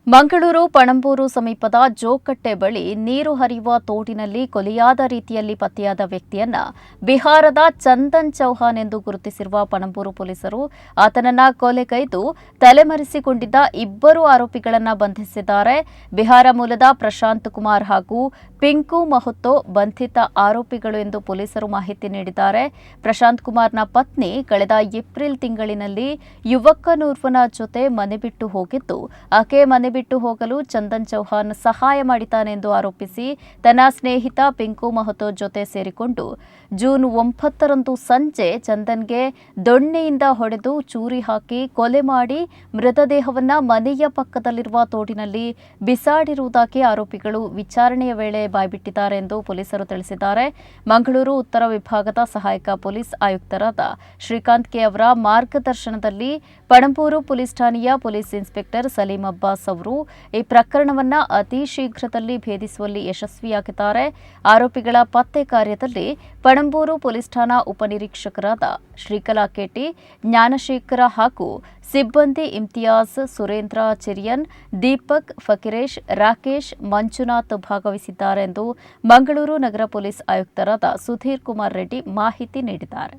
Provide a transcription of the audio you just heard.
ಮಂಗಳೂರು ಪಣಂಬೂರು ಸಮೀಪದ ಜೋಕಟ್ಟೆ ಬಳಿ ನೀರು ಹರಿಯುವ ತೋಡಿನಲ್ಲಿ ಕೊಲೆಯಾದ ರೀತಿಯಲ್ಲಿ ಪತ್ತೆಯಾದ ವ್ಯಕ್ತಿಯನ್ನ ಬಿಹಾರದ ಚಂದನ್ ಚೌಹಾನ್ ಎಂದು ಗುರುತಿಸಿರುವ ಪಣಂಬೂರು ಪೊಲೀಸರು ಆತನನ್ನ ಕೊಲೆಗೈದು ತಲೆಮರೆಸಿಕೊಂಡಿದ್ದ ಇಬ್ಬರು ಆರೋಪಿಗಳನ್ನು ಬಂಧಿಸಿದ್ದಾರೆ. ಬಿಹಾರ ಮೂಲದ ಪ್ರಶಾಂತ್ ಕುಮಾರ್ ಹಾಗೂ ಪಿಂಕು ಮಹತ್ತೋ ಬಂಧಿತ ಆರೋಪಿಗಳು ಎಂದು ಪೊಲೀಸರು ಮಾಹಿತಿ ನೀಡಿದ್ದಾರೆ. ಪ್ರಶಾಂತ್ ಕುಮಾರ್ನ ಪತ್ನಿ ಕಳೆದ ಏಪ್ರಿಲ್ ತಿಂಗಳಿನಲ್ಲಿ ಯುವಕನೋರ್ವನ ಜೊತೆ ಮನೆ ಬಿಟ್ಟು ಹೋಗಿದ್ದು, ಆಕೆ ಮನೆ ಬಿಟ್ಟು ಹೋಗಲು ಚಂದನ್ ಚೌಹಾನ್ ಸಹಾಯ ಮಾಡಿದ್ದಾನೆ ಎಂದು ಆರೋಪಿಸಿ ತನ್ನ ಸ್ನೇಹಿತ ಪಿಂಕು ಮಹತ್ತೋ ಜೊತೆ ಸೇರಿಕೊಂಡು ಜೂನ್ 9ರಂದು ಸಂಜೆ ಚಂದನ್ಗೆ ದೊಣ್ಣೆಯಿಂದ ಹೊಡೆದು ಚೂರಿ ಹಾಕಿ ಕೊಲೆ ಮಾಡಿ ಮೃತದೇಹವನ್ನು ಮನೆಯ ಪಕ್ಕದಲ್ಲಿರುವ ತೋಡಿನಲ್ಲಿ ಬಿಸಾಡಿರುವುದಾಗಿ ಆರೋಪಿಗಳು ವಿಚಾರಣೆಯ ವೇಳೆ ಬಾಯ್ಬಿಟ್ಟಿದ್ದಾರೆ ಎಂದು ಪೊಲೀಸರು ತಿಳಿಸಿದ್ದಾರೆ. ಮಂಗಳೂರು ಉತ್ತರ ವಿಭಾಗದ ಸಹಾಯಕ ಪೊಲೀಸ್ ಆಯುಕ್ತರಾದ ಶ್ರೀಕಾಂತ್ ಕೆ ಅವರ ಮಾರ್ಗದರ್ಶನದಲ್ಲಿ ಪಣಂಬೂರು ಪೊಲೀಸ್ ಠಾಣೆಯ ಪೊಲೀಸ್ ಇನ್ಸ್ಪೆಕ್ಟರ್ ಸಲೀಂ ಅಬ್ಬಾಸ್ ಅವರು ಈ ಪ್ರಕರಣವನ್ನು ಅತಿ ಶೀಘ್ರದಲ್ಲಿ ಭೇದಿಸುವಲ್ಲಿ ಯಶಸ್ವಿಯಾಗಿದ್ದಾರೆ. ಆರೋಪಿಗಳ ಪತ್ತೆ ಕಾರ್ಯದಲ್ಲಿ ಪಣಂಬೂರು ಪೊಲೀಸ್ ಠಾಣಾ ಉಪನಿರೀಕ್ಷಕರಾದ ಶ್ರೀಕಲಾ ಕೆಟಿ, ಜ್ಞಾನಶೇಖರ ಹಾಗೂ ಸಿಬ್ಬಂದಿ ಇಮ್ತಿಯಾಜ್, ಸುರೇಂದ್ರ ಚಿರಿಯನ್, ದೀಪಕ್, ಫಕೀರೇಶ್, ರಾಕೇಶ್, ಮಂಜುನಾಥ್ ಭಾಗವಹಿಸಿದ್ದಾರೆ ಎಂದು ಮಂಗಳೂರು ನಗರ ಪೊಲೀಸ್ ಆಯುಕ್ತರಾದ ಸುಧೀರ್ ಕುಮಾರ್ ರೆಡ್ಡಿ ಮಾಹಿತಿ ನೀಡಿದ್ದಾರೆ.